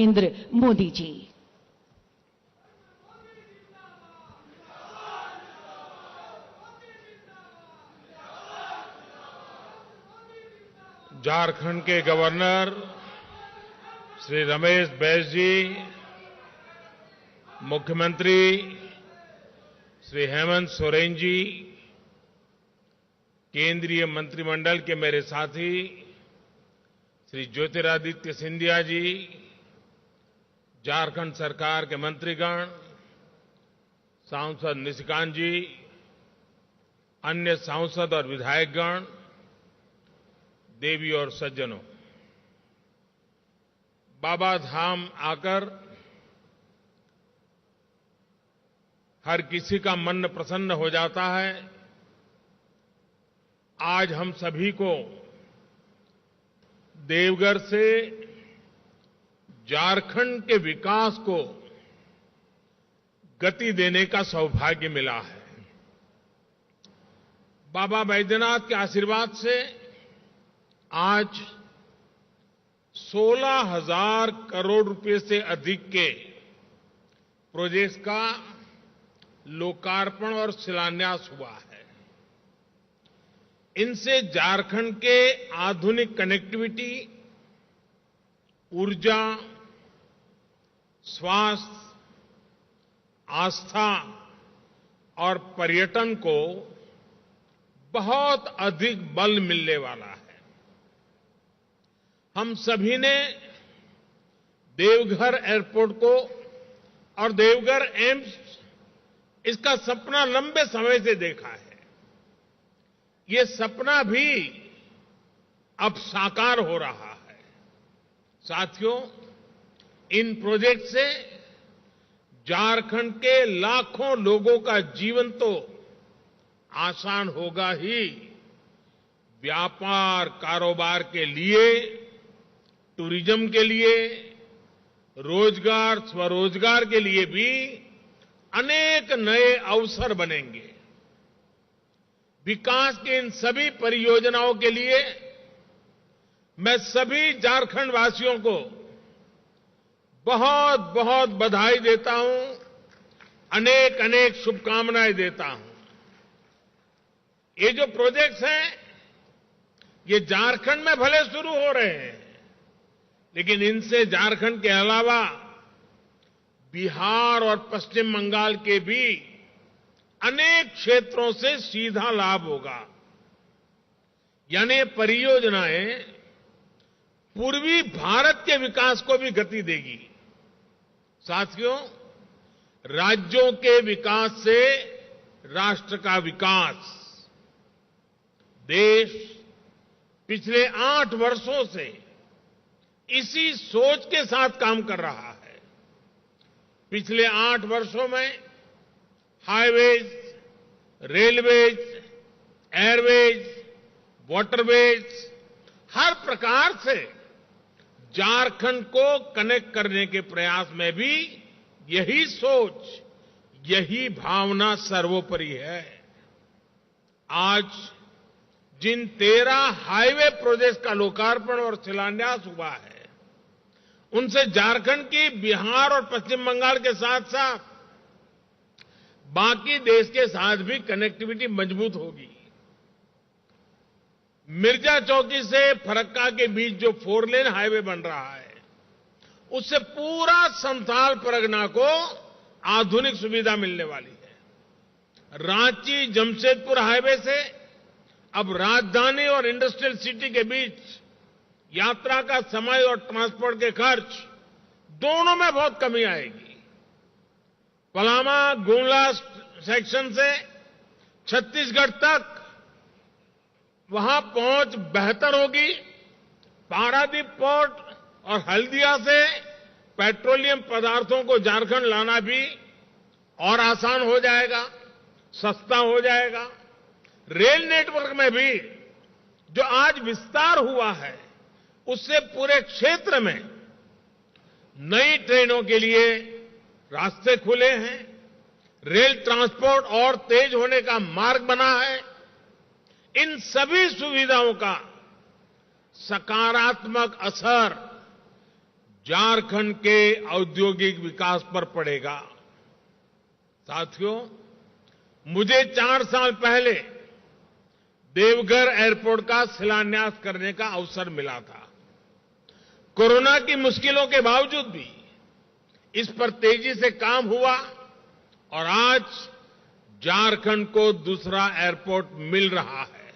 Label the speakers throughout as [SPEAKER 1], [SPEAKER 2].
[SPEAKER 1] नरेंद्र मोदी जी।
[SPEAKER 2] झारखंड के गवर्नर श्री रमेश बैस जी, मुख्यमंत्री श्री हेमंत सोरेन जी, केंद्रीय मंत्रिमंडल के मेरे साथी श्री ज्योतिरादित्य सिंधिया जी, झारखंड सरकार के मंत्रीगण, सांसद निशिकांत जी, अन्य सांसद और विधायकगण, देवी और सज्जनों, बाबा धाम आकर हर किसी का मन प्रसन्न हो जाता है। आज हम सभी को देवघर से झारखंड के विकास को गति देने का सौभाग्य मिला है। बाबा बैद्यनाथ के आशीर्वाद से आज 16,000 करोड़ रुपए से अधिक के प्रोजेक्ट्स का लोकार्पण और शिलान्यास हुआ है। इनसे झारखंड के आधुनिक कनेक्टिविटी, ऊर्जा, स्वास्थ्य, आस्था और पर्यटन को बहुत अधिक बल मिलने वाला है। हम सभी ने देवघर एयरपोर्ट को और देवघर एम्स, इसका सपना लंबे समय से देखा है। ये सपना भी अब साकार हो रहा है। साथियों, इन प्रोजेक्ट से झारखंड के लाखों लोगों का जीवन तो आसान होगा ही, व्यापार कारोबार के लिए, टूरिज्म के लिए, रोजगार स्वरोजगार के लिए भी अनेक नए अवसर बनेंगे। विकास की इन सभी परियोजनाओं के लिए मैं सभी झारखंड वासियों को बहुत बहुत बधाई देता हूं, अनेक अनेक शुभकामनाएं देता हूं। ये जो प्रोजेक्ट्स हैं, ये झारखंड में भले शुरू हो रहे हैं, लेकिन इनसे झारखंड के अलावा बिहार और पश्चिम बंगाल के भी अनेक क्षेत्रों से सीधा लाभ होगा। यानी ये परियोजनाएं पूर्वी भारत के विकास को भी गति देगी। साथियों, राज्यों के विकास से राष्ट्र का विकास, देश पिछले 8 वर्षों से इसी सोच के साथ काम कर रहा है। पिछले 8 वर्षों में हाईवेज, रेलवेज, एयरवेज, वाटरवेज, हर प्रकार से झारखंड को कनेक्ट करने के प्रयास में भी यही सोच, यही भावना सर्वोपरि है। आज जिन 13 हाईवे प्रोजेक्ट्स का लोकार्पण और शिलान्यास हुआ है, उनसे झारखंड की बिहार और पश्चिम बंगाल के साथ साथ बाकी देश के साथ भी कनेक्टिविटी मजबूत होगी। मिर्जा चौकी से फरक्का के बीच जो 4 लेन हाईवे बन रहा है, उससे पूरा संथाल परगना को आधुनिक सुविधा मिलने वाली है। रांची जमशेदपुर हाईवे से अब राजधानी और इंडस्ट्रियल सिटी के बीच यात्रा का समय और ट्रांसपोर्ट के खर्च दोनों में बहुत कमी आएगी। पलामा गुमला सेक्शन से छत्तीसगढ़ तक वहां पहुंच बेहतर होगी। पारादीप पोर्ट और हल्दिया से पेट्रोलियम पदार्थों को झारखंड लाना भी और आसान हो जाएगा, सस्ता हो जाएगा। रेल नेटवर्क में भी जो आज विस्तार हुआ है, उससे पूरे क्षेत्र में नई ट्रेनों के लिए रास्ते खुले हैं, रेल ट्रांसपोर्ट और तेज होने का मार्ग बना है। इन सभी सुविधाओं का सकारात्मक असर झारखंड के औद्योगिक विकास पर पड़ेगा। साथियों, मुझे 4 साल पहले देवघर एयरपोर्ट का शिलान्यास करने का अवसर मिला था। कोरोना की मुश्किलों के बावजूद भी इस पर तेजी से काम हुआ और आज झारखंड को दूसरा एयरपोर्ट मिल रहा है।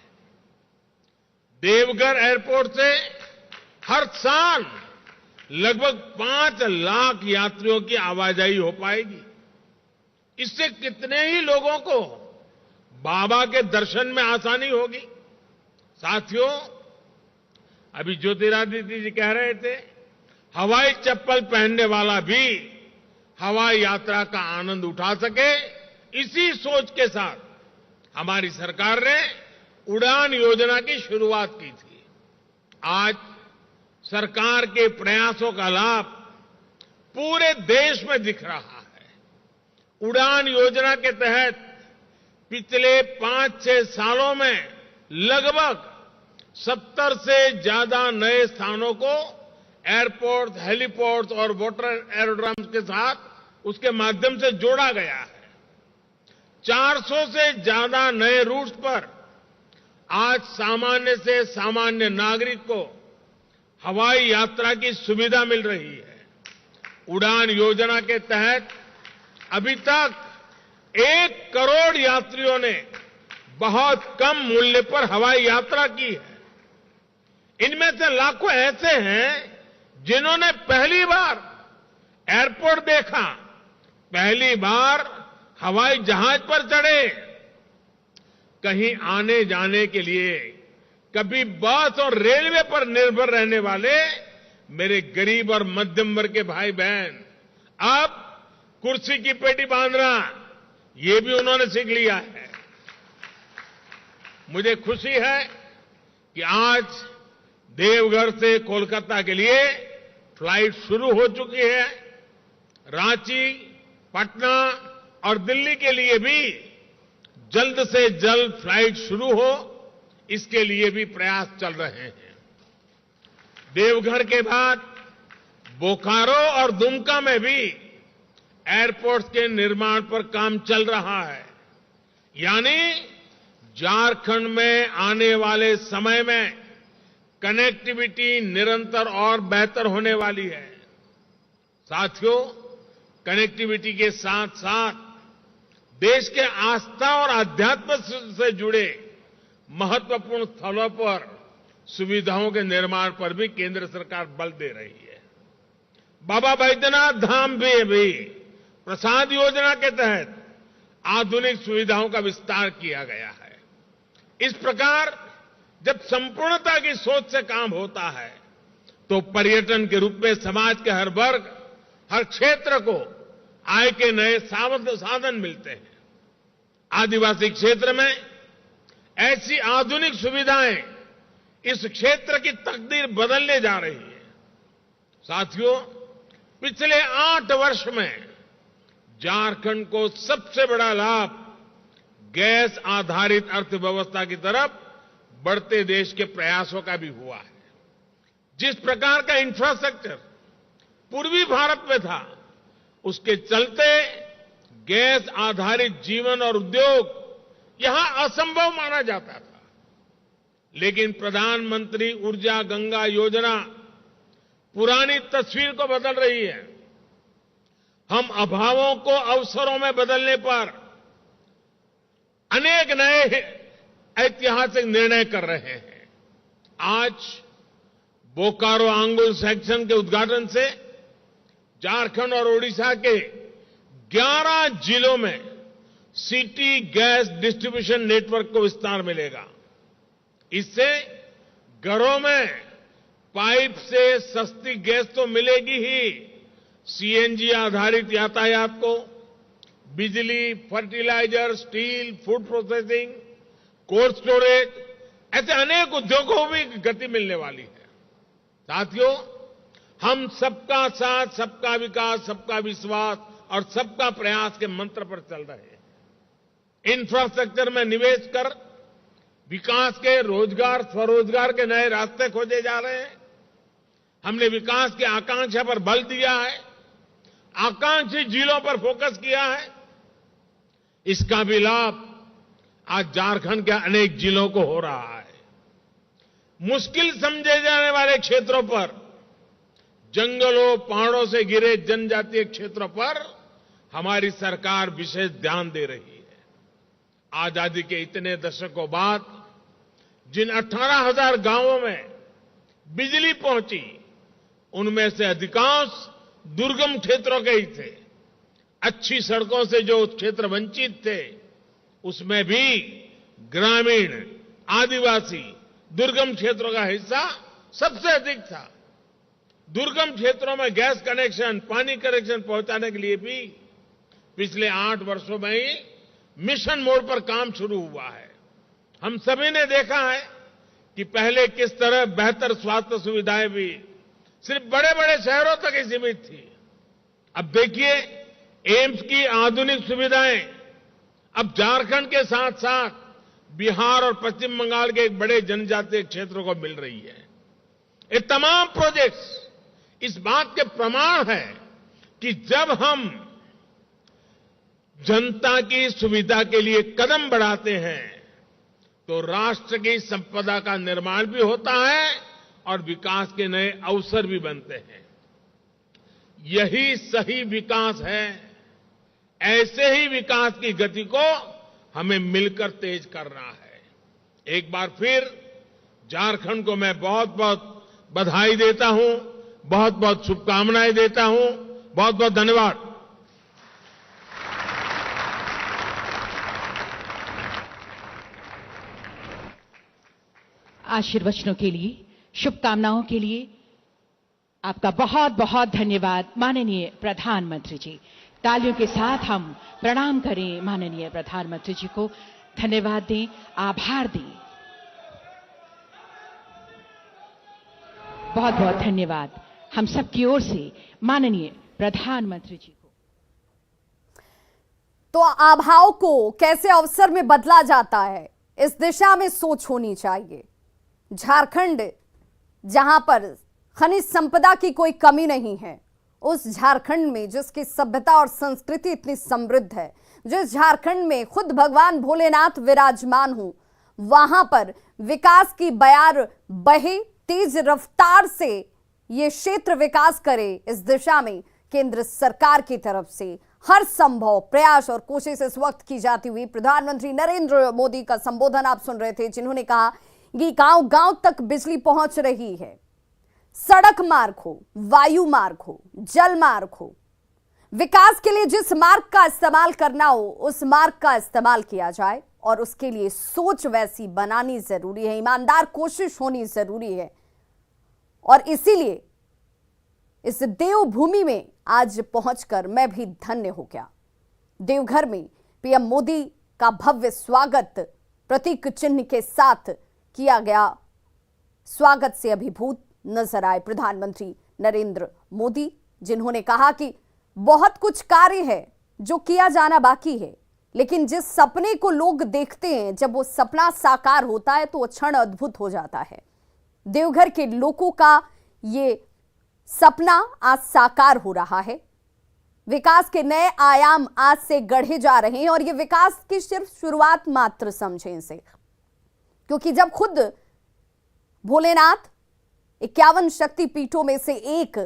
[SPEAKER 2] देवघर एयरपोर्ट से हर साल लगभग 5 लाख यात्रियों की आवाजाही हो पाएगी। इससे कितने ही लोगों को बाबा के दर्शन में आसानी होगी। साथियों, अभी ज्योतिरादित्य जी कह रहे थे, हवाई चप्पल पहनने वाला भी हवाई यात्रा का आनंद उठा सके, इसी सोच के साथ हमारी सरकार ने उड़ान योजना की शुरुआत की थी। आज सरकार के प्रयासों का लाभ पूरे देश में दिख रहा है। उड़ान योजना के तहत पिछले 5-6 सालों में लगभग 70 से ज्यादा नए स्थानों को एयरपोर्ट, हेलीपोर्ट और वाटर एरोड्रम्स के साथ उसके माध्यम से जोड़ा गया है। 400 से ज्यादा नए रूट्स पर आज सामान्य से सामान्य नागरिक को हवाई यात्रा की सुविधा मिल रही है। उड़ान योजना के तहत अभी तक 1 करोड़ यात्रियों ने बहुत कम मूल्य पर हवाई यात्रा की है। इनमें से लाखों ऐसे हैं जिन्होंने पहली बार एयरपोर्ट देखा, पहली बार हवाई जहाज पर चढ़े। कहीं आने जाने के लिए कभी बस और रेलवे पर निर्भर रहने वाले मेरे गरीब और मध्यम वर्ग के भाई बहन अब कुर्सी की पेटी बांधना ये भी उन्होंने सीख लिया है। मुझे खुशी है कि आज देवघर से कोलकाता के लिए फ्लाइट शुरू हो चुकी है। रांची, पटना और दिल्ली के लिए भी जल्द से जल्द फ्लाइट शुरू हो, इसके लिए भी प्रयास चल रहे हैं। देवघर के बाद बोकारो और दुमका में भी एयरपोर्ट्स के निर्माण पर काम चल रहा है। यानी झारखंड में आने वाले समय में कनेक्टिविटी निरंतर और बेहतर होने वाली है। साथियों, कनेक्टिविटी के साथ साथ देश के आस्था और आध्यात्म से जुड़े महत्वपूर्ण स्थलों पर सुविधाओं के निर्माण पर भी केंद्र सरकार बल दे रही है। बाबा बैद्यनाथ धाम भी प्रसाद योजना के तहत आधुनिक सुविधाओं का विस्तार किया गया है। इस प्रकार जब संपूर्णता की सोच से काम होता है तो पर्यटन के रूप में समाज के हर वर्ग, हर क्षेत्र को आय के नए साधन मिलते हैं। आदिवासी क्षेत्र में ऐसी आधुनिक सुविधाएं इस क्षेत्र की तकदीर बदलने जा रही है। साथियों, पिछले 8 वर्ष में झारखंड को सबसे बड़ा लाभ गैस आधारित अर्थव्यवस्था की तरफ बढ़ते देश के प्रयासों का भी हुआ है। जिस प्रकार का इंफ्रास्ट्रक्चर पूर्वी भारत में था, उसके चलते गैस आधारित जीवन और उद्योग यहां असंभव माना जाता था। लेकिन प्रधानमंत्री ऊर्जा गंगा योजना पुरानी तस्वीर को बदल रही है। हम अभावों को अवसरों में बदलने पर अनेक नए ऐतिहासिक निर्णय कर रहे हैं। आज बोकारो आंगुल सेक्शन के उद्घाटन से झारखंड और ओडिशा के 11 जिलों में सिटी गैस डिस्ट्रीब्यूशन नेटवर्क को विस्तार मिलेगा। इससे घरों में पाइप से सस्ती गैस तो मिलेगी ही, सीएनजी आधारित यातायात को, बिजली, fertiliser, steel, food processing, cold storage, ऐसे अनेक उद्योगों को भी गति मिलने वाली है। साथियों, हम सबका साथ, सबका विकास, सबका विश्वास और सबका प्रयास के मंत्र पर चल रहे हैं। इंफ्रास्ट्रक्चर में निवेश कर विकास के, रोजगार, स्वरोजगार के नए रास्ते खोजे जा रहे हैं। हमने विकास की आकांक्षा पर बल दिया है, आकांक्षी जिलों पर फोकस किया है। इसका भी लाभ आज झारखंड के अनेक जिलों को हो रहा है। मुश्किल समझे जाने वाले क्षेत्रों पर, जंगलों पहाड़ों से घिरे जनजातीय क्षेत्रों पर हमारी सरकार विशेष ध्यान दे रही है। आजादी के इतने दशकों बाद जिन 18,000 गांवों में बिजली पहुंची, उनमें से अधिकांश दुर्गम क्षेत्रों के ही थे। अच्छी सड़कों से जो क्षेत्र वंचित थे, उसमें भी ग्रामीण, आदिवासी, दुर्गम क्षेत्रों का हिस्सा सबसे अधिक था। दुर्गम क्षेत्रों में गैस कनेक्शन, पानी कनेक्शन पहुंचाने के लिए भी पिछले 8 वर्षों में ही मिशन मोड पर काम शुरू हुआ है। हम सभी ने देखा है कि पहले किस तरह बेहतर स्वास्थ्य सुविधाएं भी सिर्फ बड़े बड़े शहरों तक ही सीमित थी। अब देखिए, एम्स की आधुनिक सुविधाएं अब झारखंड के साथ साथ बिहार और पश्चिम बंगाल के एक बड़े जनजातीय क्षेत्रों को मिल रही है। ये तमाम प्रोजेक्ट्स इस बात के प्रमाण है कि जब हम जनता की सुविधा के लिए कदम बढ़ाते हैं तो राष्ट्र की संपदा का निर्माण भी होता है और विकास के नए अवसर भी बनते हैं। यही सही विकास है। ऐसे ही विकास की गति को हमें मिलकर तेज करना है। एक बार फिर झारखंड को मैं बहुत बहुत बधाई देता हूं, बहुत बहुत शुभकामनाएं देता हूं। बहुत बहुत धन्यवाद।
[SPEAKER 1] आशीर्वचनों के लिए, शुभकामनाओं के लिए आपका बहुत बहुत धन्यवाद माननीय प्रधानमंत्री जी। तालियों के साथ हम प्रणाम करें माननीय प्रधानमंत्री जी को, धन्यवाद दें, आभार दें। बहुत बहुत धन्यवाद हम सबकी ओर से माननीय प्रधानमंत्री जी को।
[SPEAKER 3] तो आभाव को कैसे अवसर में बदला जाता है, इस दिशा में सोच होनी चाहिए। झारखंड जहां पर खनिज संपदा की कोई कमी नहीं है, उस झारखंड में जिसकी सभ्यता और संस्कृति इतनी समृद्ध है, जिस झारखंड में खुद भगवान भोलेनाथ विराजमान हो, वहां पर विकास की बयार बहे, तेज रफ्तार से ये क्षेत्र विकास करे, इस दिशा में केंद्र सरकार की तरफ से हर संभव प्रयास और कोशिश इस वक्त की जाती हुई। प्रधानमंत्री नरेंद्र मोदी का संबोधन आप सुन रहे थे, जिन्होंने कहा कि गांव गांव तक बिजली पहुंच रही है। सड़क मार्ग हो, वायु मार्ग हो, जल मार्ग हो, विकास के लिए जिस मार्ग का इस्तेमाल करना हो उस मार्ग का इस्तेमाल किया जाए और उसके लिए सोच वैसी बनानी जरूरी है, ईमानदार कोशिश होनी जरूरी है। और इसीलिए इस देवभूमि में आज पहुंचकर मैं भी धन्य हो गया। देवघर में पीएम मोदी का भव्य स्वागत प्रतीक चिन्ह के साथ किया गया। स्वागत से अभिभूत नजर आए प्रधानमंत्री नरेंद्र मोदी, जिन्होंने कहा कि बहुत कुछ कार्य है जो किया जाना बाकी है, लेकिन जिस सपने को लोग देखते हैं, जब वो सपना साकार होता है तो वो क्षण अद्भुत हो जाता है। देवघर के लोगों का ये सपना आज साकार हो रहा है। विकास के नए आयाम आज से गढ़े जा रहे हैं और ये विकास की सिर्फ शुरुआत मात्र समझें इसे, क्योंकि जब खुद भोलेनाथ 51 शक्ति पीठों में से एक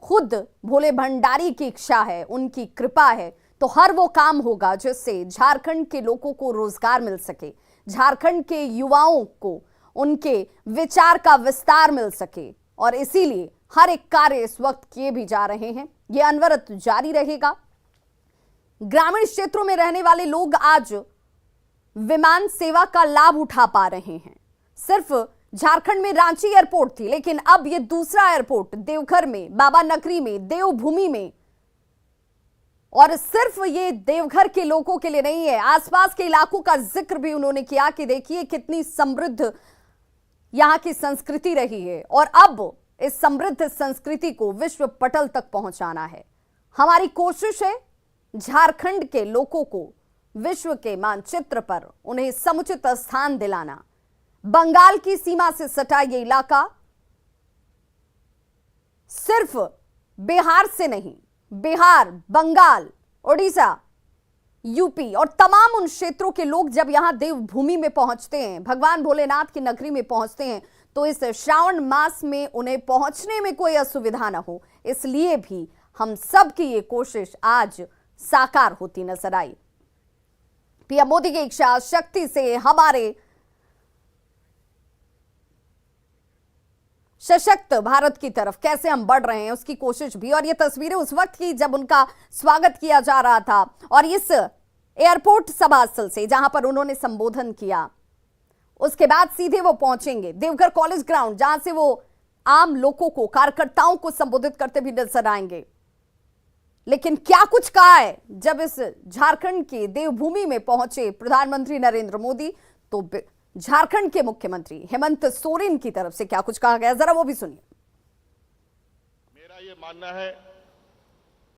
[SPEAKER 3] खुद भोले भंडारी की इच्छा है, उनकी कृपा है, तो हर वो काम होगा जिससे झारखंड के लोगों को रोजगार मिल सके, झारखंड के युवाओं को उनके विचार का विस्तार मिल सके। और इसीलिए हर एक कार्य इस वक्त किए भी जा रहे हैं, ये अनवरत जारी रहेगा। ग्रामीण क्षेत्रों में रहने वाले लोग आज विमान सेवा का लाभ उठा पा रहे हैं। सिर्फ झारखंड में रांची एयरपोर्ट थी, लेकिन अब ये दूसरा एयरपोर्ट देवघर में, बाबा नगरी में, देवभूमि में। और सिर्फ ये देवघर के लोगों के लिए नहीं है, आसपास के इलाकों का जिक्र भी उन्होंने किया कि देखिए कितनी समृद्ध यहां की संस्कृति रही है और अब इस समृद्ध संस्कृति को विश्व पटल तक पहुंचाना है। हमारी कोशिश है झारखंड के लोगों को विश्व के मानचित्र पर उन्हें समुचित स्थान दिलाना। बंगाल की सीमा से सटा ये इलाका सिर्फ बिहार से नहीं, बिहार, बंगाल, उड़ीसा, यूपी और तमाम उन क्षेत्रों के लोग जब यहां देवभूमि में पहुंचते हैं, भगवान भोलेनाथ की नगरी में पहुंचते हैं, तो इस श्रावण मास में उन्हें पहुंचने में कोई असुविधा ना हो, इसलिए भी हम सब की ये कोशिश आज साकार होती नजर आई। पीएम मोदी की इच्छा शक्ति से हमारे सशक्त भारत की तरफ कैसे हम बढ़ रहे हैं उसकी कोशिश भी। और ये तस्वीरें उस वक्त की जब उनका स्वागत किया जा रहा था और इस एयरपोर्ट सभास्थल से जहां पर उन्होंने संबोधन किया, उसके बाद सीधे वो पहुंचेंगे देवघर कॉलेज ग्राउंड, जहां से वो आम लोगों को, कार्यकर्ताओं को संबोधित करते भी नजर आएंगे। लेकिन क्या कुछ कहा है जब इस झारखंड के देवभूमि में पहुंचे प्रधानमंत्री नरेंद्र मोदी, तो झारखंड के मुख्यमंत्री हेमंत सोरेन की तरफ से क्या कुछ कहा गया, जरा वो भी सुनिए।
[SPEAKER 4] मेरा ये मानना है